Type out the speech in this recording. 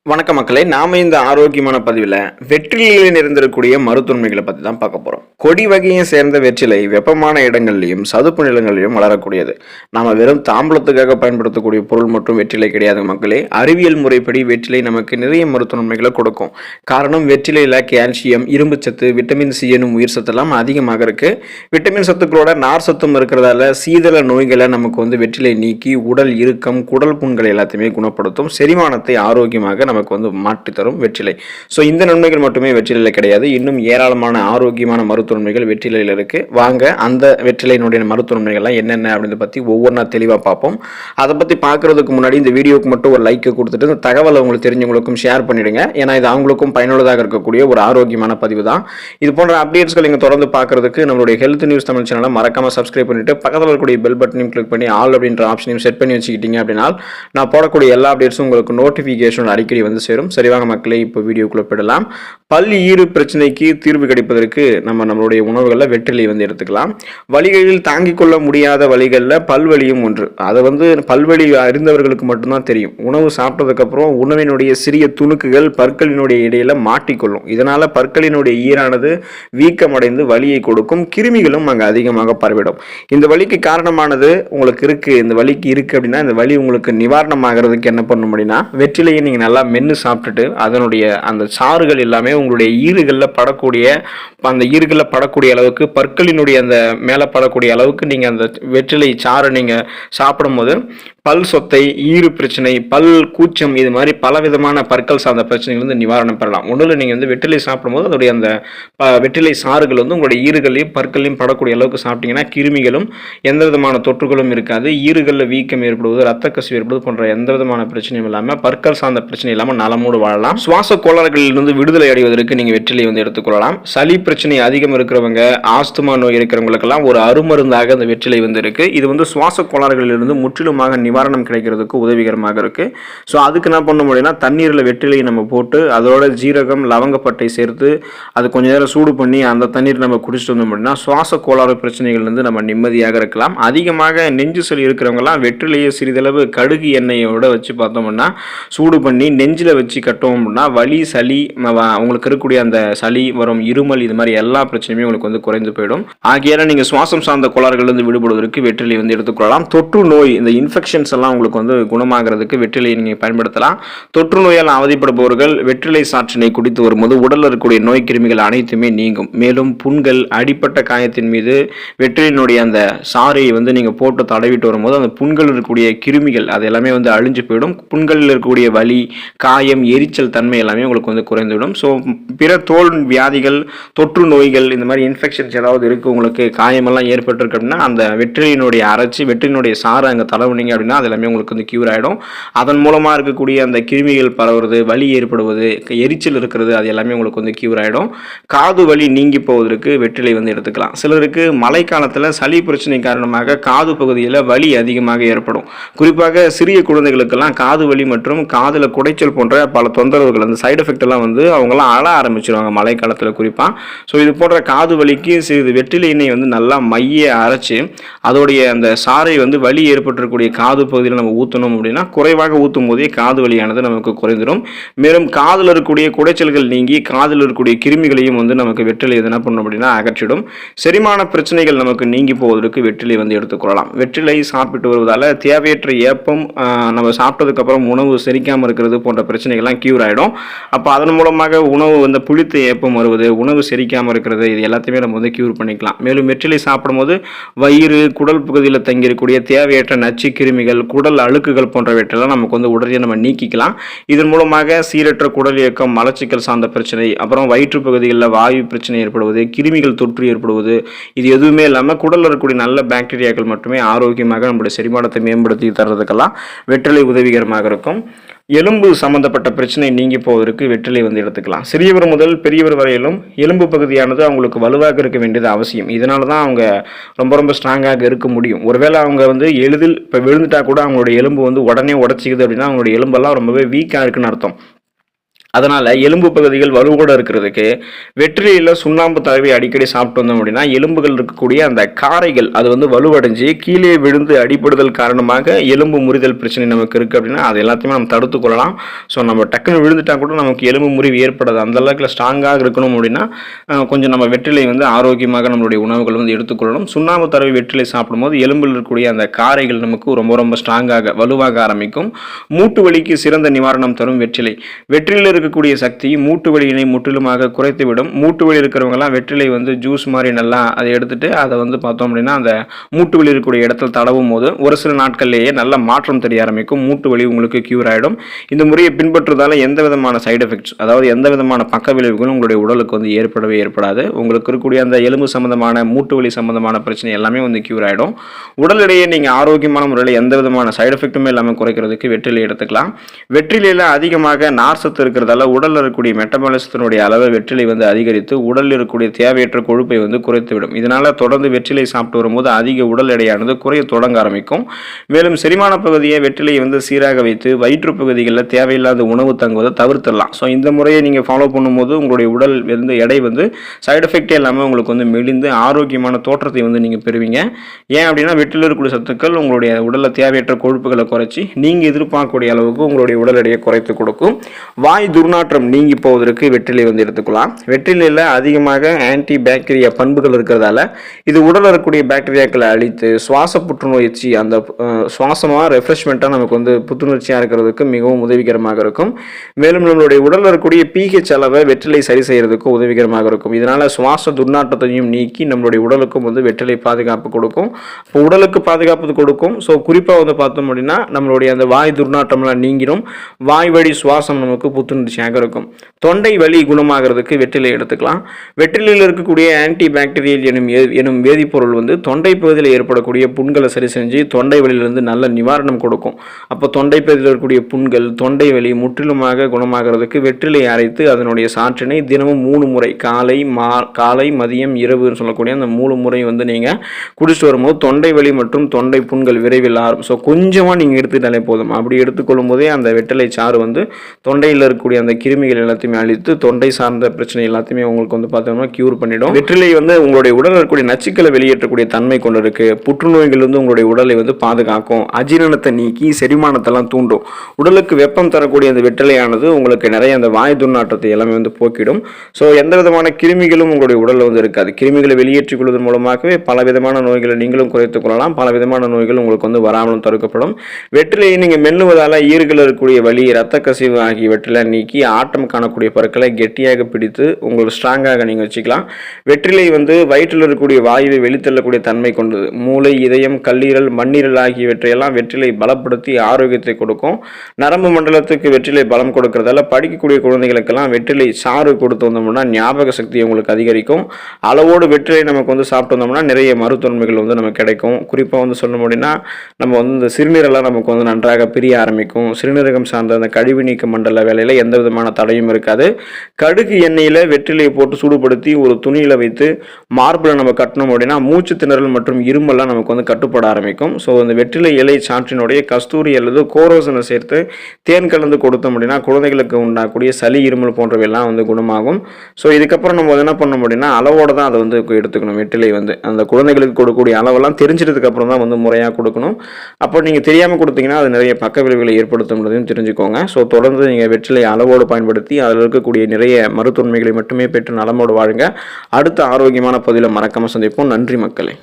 வணக்க மக்களே, நாம இந்த ஆரோக்கியமான பதிவில் வெற்றிலையில் நிறைந்திருக்கக்கூடிய மருத்துவமைகளை பற்றி தான் பார்க்க போகிறோம். கொடி வகையை சேர்ந்த வெற்றிலை வெப்பமான இடங்கள்லையும் சதுப்பு நிலங்களிலும் வளரக்கூடியது. நாம வெறும் தாம்பலத்துக்காக பயன்படுத்தக்கூடிய பொருள் மற்றும் வெற்றிலை கிடையாது மக்களே. அறிவியல் முறைப்படி வெற்றிலை நமக்கு நிறைய மருத்துவமைகளை கொடுக்கும். காரணம், வெற்றிலையில் கால்சியம், இரும்பு சத்து, விட்டமின் சி எனும் உயிர் சத்தெல்லாம் அதிகமாக இருக்கு. விட்டமின் சத்துக்களோட நார் சத்தும் இருக்கிறதால சீதள நோய்களை நமக்கு வெற்றிலை நீக்கி உடல் இறுக்கம், குடல் புண்களை எல்லாத்தையுமே குணப்படுத்தும். செரிமானத்தை ஆரோக்கியமாக நமக்கு மாற்றி தரும் வெற்றிலை. ஸோ இந்த நன்மைகள் மட்டுமே வெற்றிலையில் கிடையாது, இன்னும் ஏராளமான ஆரோக்கியமான மருத்துவமைகள் வெற்றிலையில் இருக்கு. வாங்க அந்த வெற்றிலையினுடைய மருத்துவமைகள்லாம் என்னென்ன அப்படின்னு பற்றி ஒவ்வொன்றா தெளிவாக பார்ப்போம். அதை பற்றி பார்க்கறதுக்கு முன்னாடி இந்த வீடியோக்கு மட்டும் ஒரு லைக் கொடுத்துட்டு இந்த தகவலை உங்களுக்கு தெரிஞ்சவங்களுக்கும் ஷேர் பண்ணிடுங்க. ஏன்னா இது அவங்களுக்கும் பயனுள்ளதாக இருக்கக்கூடிய ஒரு ஆரோக்கியமான பதிவு தான். இது போன்ற அப்டேட்ஸ்கள் நீங்கள் தொடர்ந்து பார்க்கறதுக்கு நம்மளுடைய ஹெல்த் நியூஸ் தமிழ் சேனலை மறக்காம சப்ஸ்கிரைப் பண்ணிட்டு பக்கத்தில் இருக்கக்கூடிய பெல் பட்டனையும் கிளிக் பண்ணி ஆல் அப்படின்ற ஆப்ஷனையும் செட் பண்ணி வச்சுக்கிட்டீங்க அப்படின்னா நான் போடக்கூடிய எல்லா அப்டேட்ஸும் உங்களுக்கு நோட்டிஃபிகேஷன் அடிக்கடி சேரும். சரிவாங்க மக்களே, இப்போ வீடியோக்குள்ள போயிடலாம். பல் ஈறு பிரச்சனைக்கு தீர்வு கிடைப்பதற்கு நம்மளுடைய உணவுகளில் வெற்றிலை எடுத்துக்கலாம். வலிகளில் தாங்கிக் கொள்ள முடியாத வலிகளில் பல்வலியும் ஒன்று. அதை பல்வலி அறிந்தவர்களுக்கு மட்டும்தான் தெரியும். உணவு சாப்பிட்டதுக்கு அப்புறம் உணவினுடைய சிறிய துணுக்குகள் பற்களினுடைய இடையில மாட்டிக்கொள்ளும். இதனால பற்களினுடைய ஈரானது வீக்கமடைந்து வலியை கொடுக்கும். கிருமிகளும் அங்கே அதிகமாக பரவிடும். இந்த வலிக்கு காரணமானது உங்களுக்கு இருக்கு, இந்த வலிக்கு இருக்கு அப்படின்னா இந்த வலி உங்களுக்கு நிவாரணமாகிறதுக்கு என்ன பண்ணணும் அப்படின்னா, வெற்றிலையை நீங்க நல்லா மென்று சாப்பிட்டுட்டு அதனுடைய அந்த சாறுகள் எல்லாமே உங்களுடைய ஈறுகளில் படக்கூடிய அளவுக்கு, பற்களினுடைய அந்த மேலே படக்கூடிய அளவுக்கு நீங்கள் அந்த வெற்றிலை சாறை நீங்கள் சாப்பிடும்போது பல் சொத்தை, ஈறு பிரச்சனை, பல் கூச்சம், இது மாதிரி பலவிதமான பற்கள் சார்ந்த பிரச்சனைகள் நிவாரணம் பெறலாம். ஒன்றில் நீங்கள் வெற்றிலை சாப்பிடும்போது அதோடைய அந்த வெற்றிலை சாறுகள் உங்களுடைய ஈறுகளையும் பற்களையும் படக்கூடிய அளவுக்கு சாப்பிட்டீங்கன்னா கிருமிகளும் எந்த விதமான தொற்றுகளும் இருக்காது. ஈறுகளில் வீக்கம் ஏற்படுவது, ரத்த கசிவு ஏற்படுவது போன்ற எந்த விதமான பிரச்சனையும் இல்லாமல், பற்கள் சார்ந்த பிரச்சனை இல்லாமல் நலமோடு வாழலாம். சுவாச கோளாறுகளிலிருந்து விடுதலை அடைவதற்கு நீங்கள் வெற்றிலை எடுத்துக்கொள்ளலாம். சளி பிரச்சனை அதிகம் இருக்கிறவங்க, ஆஸ்துமா நோய் இருக்கிறவங்களுக்கெல்லாம் ஒரு அருமருந்தாக அந்த வெற்றிலை இருக்கு. இது சுவாச கோளாறுகளிலிருந்து முற்றிலுமாக நிவாரணம் கிடைக்கிறதுக்கு உதவிகரமாக இருக்கு. ஸோ அதுக்கு என்ன பண்ண முடியும்னா, தண்ணீரில் வெற்றிலையை நம்ம போட்டு அதோட ஜீரகம், லவங்கப்பட்டை சேர்த்து அது கொஞ்ச நேரம் சூடு பண்ணி அந்த தண்ணீர் நம்ம குடிச்சிட்டு வந்தோம் அப்படின்னா சுவாச கோளாறு பிரச்சனைகள்லேருந்து நம்ம நிம்மதியாக இருக்கலாம். அதிகமாக நெஞ்சு சளி இருக்கிறவங்கலாம் வெற்றிலையை சிறிதளவு கடுகு எண்ணெயோட வச்சு பார்த்தோம்னா சூடு பண்ணி நெஞ்சில் வச்சு கட்டோம் அப்படின்னா வலி, சளி, உங்களுக்கு இருக்கக்கூடிய அந்த சளி வரும், இருமல், இது மாதிரி எல்லா பிரச்சனையுமே உங்களுக்கு குறைந்து போயிடும். ஆகியால நீங்கள் சுவாசம் சார்ந்த கோளாறுகளிலிருந்து விடுபடுவதற்கு வெற்றிலை எடுத்துக்கொள்ளலாம். தொற்று நோய், இந்த இன்ஃபெக்ஷன்ஸ் எல்லாம் உங்களுக்கு குணமாகிறதுக்கு வெற்றிலையை நீங்கள் பயன்படுத்தலாம். தொற்று நோயால் அவதிப்படுபவர்கள் வெற்றிலை சாற்றினை குடித்து வரும்போது உடலில் இருக்கக்கூடிய நோய் கிருமிகள் அனைத்துமே நீங்கும். மேலும் புண்கள், அடிப்பட்ட காயத்தின் மீது வெற்றிலையினுடைய அந்த சாறை நீங்கள் போட்டு தடவிட்டு வரும்போது அந்த புண்கள் இருக்கக்கூடிய கிருமிகள் அது எல்லாமே அழிஞ்சு போயிடும். புண்களில் இருக்கக்கூடிய வலி, காயம், எரிச்சல் தன்மை எல்லாமே உங்களுக்கு குறைந்துவிடும். ஸோ பிற தோல் வியாதிகள், தொற்று நோய்கள், இந்த மாதிரி இன்ஃபெக்ஷன்ஸ் ஏதாவது இருக்குது, உங்களுக்கு காயமெல்லாம் ஏற்பட்டிருக்கு அப்படின்னா அந்த வெற்றிலையினுடைய அரைச்சி வெற்றிலையினுடைய சாறை அங்கே தடவுனீங்க அப்படின்னா அது எல்லாமே உங்களுக்கு கியூர் ஆகிடும். அதன் மூலமாக இருக்கக்கூடிய அந்த கிருமிகள் பரவுறது, வலி ஏற்படுவது, எரிச்சல் இருக்கிறது, அது எல்லாமே உங்களுக்கு கியூர் ஆகிடும். காது வலி நீங்கி போவதற்கு வெற்றிலை எடுத்துக்கலாம். சிலருக்கு மழை காலத்தில் சளி பிரச்சனை காரணமாக காது பகுதியில் வலி அதிகமாக ஏற்படும். குறிப்பாக சிறிய குழந்தைகளுக்கெல்லாம் காது வலி மற்றும் காதில் குடைச்சல் போன்ற பல தொந்தரவுகள், அந்த சைடு எஃபெக்ட் எல்லாம் அவங்களாம் அழ ஆரம்பிச்சிருவாங்க மழை காலத்தில் குறிப்பாக. ஸோ இது போன்ற காது வலிக்கு சிறிது வெற்றிலை எண்ணெய் நல்லா மைய அரைச்சி அதோடைய அந்த சாறை வலி ஏற்பட்டிருக்கக்கூடிய காது பகுதியில் நம்ம ஊற்றணும் அப்படின்னா குறைவாக ஊற்றும் போதே காது வலியானது நமக்கு குறைந்துடும். மேலும் காதில் இருக்கக்கூடிய குடைச்சல்கள் நீங்கி காதில் இருக்கக்கூடிய கிருமிகளையும் நமக்கு வெற்றிலை என்ன பண்ணணும் அப்படின்னா அகற்றிடும். செரிமான பிரச்சனைகள் நமக்கு நீங்கி போவதற்கு வெற்றிலை எடுத்துக்கொள்ளலாம். வெற்றிலை சாப்பிட்டு வருவதால் தேவையற்ற ஏப்பம், நம்ம சாப்பிட்டதுக்கு அப்புறம் உணவு செரிக்காமல் இருக்கிறது போன்ற பிரச்சனைகள்லாம் கியூர் ஆகிடும். அப்போ அதன் மூலமாக உணவு புளித்த ஏப்பம் வருவது, உணவு செரிக்காமல் இருக்கிறது, இது எல்லாத்தையுமே நம்ம கியூர் பண்ணிக்கலாம். மேலும் வெற்றிலை சாப்பிடும்போது வயிறு, குடல் பகுதியில் தங்கியிருக்கக்கூடிய தேவையற்ற நச்சு கிருமிகள், குடல் அழுக்குகள் போன்றவற்றெல்லாம் நமக்கு உடனே நம்ம நீக்கிக்கலாம். இதன் மூலமாக சீரற்ற குடல் இயக்கம், மலச்சிக்கல் சார்ந்த பிரச்சனை, அப்புறம் வயிற்று பகுதிகளில் வாயு பிரச்சனை ஏற்படுவது, கிருமிகள் தொற்று ஏற்படுவது, இது எதுவுமே இல்லாமல் குடலில் இருக்கக்கூடிய நல்ல பாக்டீரியாக்கள் மட்டுமே ஆரோக்கியமாக நம்முடைய செரிமானத்தை மேம்படுத்தி தர்றதுக்கெல்லாம் வெற்றிலை உதவிகரமாக இருக்கும். எலும்பு சம்பந்தப்பட்ட பிரச்சனை நீங்கி போவதற்கு வெற்றிலை எடுத்துக்கலாம். சிறியவர் முதல் பெரியவர் வரையிலும் எலும்பு பகுதியானது அவங்களுக்கு வலுவாக இருக்க வேண்டியது அவசியம். இதனால தான் அவங்க ரொம்ப ரொம்ப ஸ்ட்ராங்காக இருக்க முடியும். ஒருவேளை அவங்க எளிதில் இப்போ விழுந்துட்டா கூட அவங்களுடைய எலும்பு உடனே உடச்சிக்குது அப்படின்னா அவங்களுடைய எலும்பெல்லாம் ரொம்பவே வீக்காக இருக்குன்னு அர்த்தம். அதனால் எலும்பு பகுதிகள் வலுவோடு இருக்கிறதுக்கு வெற்றிலையில் சுண்ணாம்பு தடவி அடிக்கடி சாப்பிட்டு வந்தோம் அப்படின்னா எலும்புகள் இருக்கக்கூடிய அந்த காரைகள் அது வந்து வலுவடைஞ்சு கீழே விழுந்து அடிபடுதல் காரணமாக எலும்பு முறிதல் பிரச்சனை நமக்கு இருக்குது அப்படின்னா அது எல்லாத்தையுமே நம்ம தடுத்து கொள்ளலாம். ஸோ நம்ம டக்குன்னு விழுந்துட்டா கூட நமக்கு எலும்பு முறிவு ஏற்படாது. அந்த அளவுக்கு ஸ்ட்ராங்காக இருக்கணும் அப்படின்னா கொஞ்சம் நம்ம வெற்றிலை வந்து ஆரோக்கியமாக நம்மளுடைய உணவுகள் வந்து எடுத்துக்கொள்ளணும். சுண்ணாம்பு தடவி வெற்றிலை சாப்பிடும்போது எலும்பில் இருக்கக்கூடிய அந்த காரைகள் நமக்கு ரொம்ப ரொம்ப ஸ்ட்ராங்காக வலுவாக ஆரம்பிக்கும். மூட்டு வலிக்கு சிறந்த நிவாரணம் தரும் வெற்றிலை. வெற்றிலையில் இருக்கக்கூடிய சக்தி மூட்டு வலியினை முற்றிலுமாக குறைத்துவிடும். மூட்டு வலி இருக்கிறவங்கலாம் வெற்றிலை வந்து ஜூஸ் மாதிரி நல்லா அதை எடுத்துட்டு அதை வந்து பார்த்தோம் அப்படின்னா அந்த மூட்டு வலி இருக்கக்கூடிய இடத்துல தடவும் போது ஒரு சில நாட்கள்லேயே நல்ல மாற்றம் தெரிய ஆரம்பிக்கும். மூட்டு வலி உங்களுக்கு கியூர் ஆகிடும். இந்த முறையை பின்பற்றுவதால் எந்த விதமான சைடு எஃபெக்ட்ஸ், அதாவது எந்த விதமான பக்க விளைவுகளும் உங்களுடைய உடலுக்கு வந்து ஏற்படாது. உங்களுக்கு இருக்கக்கூடிய அந்த எலும்பு சம்பந்தமான மூட்டு வலி சம்பந்தமான பிரச்சனை எல்லாமே வந்து கியூர் ஆகிடும். உடல் எடையை நீங்கள் ஆரோக்கியமான முறையில் எந்த விதமான சைடு எஃபெக்ட்டுமே இல்லாமல் குறைக்கிறதுக்கு வெற்றிலை எடுத்துக்கலாம். வெற்றிலையில் அதிகமாக நார் சத்து இருக்கிறதால உடலில் இருக்கக்கூடிய மெட்டபாலிசத்தினுடைய அளவை வெற்றிலை வந்து அதிகரித்து உடலில் இருக்கக்கூடிய தேவையற்ற கொழுப்பை வந்து குறைத்துவிடும். இதனால் தொடர்ந்து வெற்றிலை சாப்பிட்டு வரும்போது அதிக உடல் எடையானது குறைய தொடங்க ஆரம்பிக்கும். மேலும் செரிமான பகுதியை வெற்றிலையை வந்து சீராக வைத்து வயிற்று பகுதிகளில் தேவையில்லாத உணவு தங்குவதை தவிர்த்திடலாம். ஸோ இந்த முறையை நீங்கள் ஃபாலோ பண்ணும்போது உங்களுடைய உடல் வந்து எடை வந்து சைடு எஃபெக்டே இல்லாமல் உங்களுக்கு வந்து மெலிந்து ஆரோக்கியமான தோற்றத்தை வந்து நீங்கள் பெறுவீங்க. ஏன் அப்படின்னா வெற்றிலையில் இருக்கக்கூடிய சத்துக்கள் உங்களுடைய உடலில் தேவையற்ற கொழுப்புகளை குறைச்சி நீங்கள் எதிர்பார்க்கக்கூடிய அளவுக்கு உங்களுடைய உடல் எடையை குறைத்து கொடுக்கும். வாய் துர்நாற்றம் நீங்கி போவதற்கு வெற்றிலை வந்து எடுத்துக்கலாம். வெற்றிலையில் அதிகமாக ஆன்டி பாக்டீரியா பண்புகள் இருக்கிறதால இது உடலில் இருக்கக்கூடிய பாக்டீரியாக்களை அழித்து சுவாச புற்றுநோய்ச்சி அந்த சுவாசமாக ரெஃப்ரெஷ்மெண்ட்டாக நமக்கு வந்து புத்துணர்ச்சியாக இருக்கிறதுக்கு மிகவும் உதவிகரமாக இருக்கும். மேலும் நம்மளுடைய உடலில் இருக்கக்கூடிய pH அளவை வெற்றிலை சரி செய்யறதுக்கு உதவிகரமாக இருக்கும். இதனால சுவாச துர்நாற்றத்தையும் நீக்கி நம்மளுடைய உடலுக்கும் வந்து வெற்றிலை பாதுகாப்பு கொடுக்கும். இப்போ உடலுக்கு பாதுகாப்பு கொடுக்கும். ஸோ குறிப்பாக வந்து பார்த்தோம் அப்படின்னா நம்மளுடைய அந்த வாய் துர்நாற்றம்லாம் நீங்கிடும். வாய் வழி சுவாசம் நமக்கு புத்துணர்ச்சியாக இருக்கும். தொண்டை வலி குணமாகிறதுக்கு வெற்றிலை எடுத்துக்கலாம். வெற்றிலையில் இருக்கக்கூடிய ஆன்டி பாக்டீரியல் எனும் வேதிப்பொருள் வந்து தொண்டை பகுதியில் ஏற்படக்கூடிய புண்களை சரி செஞ்சு தொண்டை வலியிலிருந்து நல்ல நிவாரணம் கொடுக்கும். அப்போ தொண்டை பகுதியில் இருக்கக்கூடிய புண்கள் தொண்டை வலி முற்றிலுமாக குணமாகிறதுக்கு வெற்றிலை அரைத்து அதனுடைய சாற்றினை தினமும் 3 முறை காலை மதியம் இரவுன்னு சொல்லக்கூடிய அந்த 3 முறை வந்து நீங்கள் குடிச்சிட்டு வரும்போது தொண்டை வலி மற்றும் தொண்டை புண்கள் விரைவில் ஆகும். ஸோ கொஞ்சமாக நீங்கள் எடுத்துக்கிட்டாலே போதும். அப்படி எடுத்துக்கொள்ளும் போதே அந்த வெற்றிலை சாறு வந்து தொண்டையில் இருக்கக்கூடிய அந்த கிருமிகள் எல்லாத்தையுமே அழித்து தொண்டை சார்ந்த பிரச்சனை எல்லாத்தையுமே உங்களுக்கு வந்து பார்த்தோம்னா கியூர் பண்ணிடும். வெற்றிலை வந்து உங்களுடைய உடலில் இருக்கக்கூடிய நச்சுக்களை வெளியேற்றக்கூடிய தன்மை கொண்டு இருக்கு. புற்றுநோய்கள் வந்து உங்களுடைய உடலை வந்து பாதுகாக்கும். அஜீரணத்தை நீக்கி செரிமானத்தெல்லாம் தூண்டும். உடலுக்கு வெப்பம் தரக்கூடிய அந்த வெற்றிலையானது உங்களுக்கு நிறைய அந்த வாய் துர்நாற்றத்தை எல்லாமே வந்து போக்கிடும். ஸோ எந்த விதமான கிருமிகளும் உங்களுடைய உடலில் வந்து இருக்காது. கிருமிகளை வெளியேற்றிக் கொள்வதன் மூலமாகவே பல விதமான நோய்களை நீங்களும் குறைத்துக் கொள்ளலாம். பல விதமான நோய்கள் உங்களுக்கு வந்து வராமலும் தடுக்கப்படும். வெற்றிலையை நீங்கள் மென்னுவதால் ஈறுகளில் இருக்கக்கூடிய வலி இரத்த கசிவு ஆகியவற்றில் நீக்கி ஆட்டம் காணக்கூடிய பற்களை கெட்டியாக பிடித்து உங்களுக்கு ஸ்ட்ராங்காக நீங்கள் வச்சுக்கலாம். வெற்றிலை வந்து வயிற்றில் இருக்கக்கூடிய வாயுவை வெளித்தள்ளக்கூடிய தன்மை கொண்டது. மூளை, இதயம், கல்லீரல், மண்ணீரல் ஆகியவற்றையெல்லாம் வெற்றிலை பலப்படுத்தி ஆரோக்கியத்தை கொடுக்கும். நரம்பு மண்டலத்துக்கு வெற்றிலை பலம் கொடுக்கறதால படிக்கக்கூடிய குழந்தைகளுக்கெல்லாம் வெற்றிலை சாறு கொடுத்து வந்தோம்னா ஞாபக சக்தி உங்களுக்கு அதிகரிக்கும். அளவோடு வெற்றிலை நமக்கு வந்து சாப்பிட்டு வந்தோம்னா நிறைய மருத்துவன்மைகள் வந்து நமக்கு கிடைக்கும். குறிப்பாக வந்து சொல்லணும் அப்படின்னா நம்ம வந்து இந்த சிறுநீரெல்லாம் நமக்கு வந்து நன்றாக பிரிய ஆரம்பிக்கும். சிறுநீரகம் சார்ந்த அந்த கழிவு நீக்க மண்டல வேலையில் எந்த விதமான தடையும் இருக்காது. கடுகு எண்ணெயில் வெற்றிலையை போட்டு சூடுபடுத்தி ஒரு துணியில் வைத்து மார்பில் நம்ம கட்டணும் அப்படின்னா மூச்சு திணறல் மற்றும் இருமெல்லாம் நமக்கு வந்து கட்டுப்பட ஆரம்பிக்கும். ஸோ அந்த வெற்றிலை இலை சாற்றினுடைய கஸ்தூரி அல்லது கோரோசனை சேர்த்து தேன் கலந்து கொடுத்தோம் அப்படின்னா குழந்தைகளுக்கு உண்டாகக்கூடிய சளி, இருமல் போன்றவையெல்லாம் வந்து குணமாகும். ஸோ இதுக்கப்புறம் நம்ம என்ன பண்ணணும் அப்படின்னா அளவோடு தான் அதை வந்து எடுத்துக்கணும். வெற்றிலை வந்து அந்த குழந்தைகளுக்கு கொடுக்கக்கூடிய அளவெல்லாம் தெரிஞ்சதுக்கு அப்புறம் தான் வந்து முறையாக கொடுக்கணும். அப்போ நீங்கள் தெரியாமல் கொடுத்தீங்கன்னா அது நிறைய பக்க விளைவுகளை ஏற்படுத்தும் தெரிஞ்சுக்கோங்க. ஸோ தொடர்ந்து நீங்கள் வெற்றிலை அளவோடு பயன்படுத்தி அதில் இருக்கக்கூடிய நிறைய மருத்துவன்மைகளை மட்டுமே பெற்று நலமோடு வாழுங்க. அடுத்த ஆரோக்கியமான பதிவில் மறக்காமல் சந்திப்போம். நன்றி மக்களே.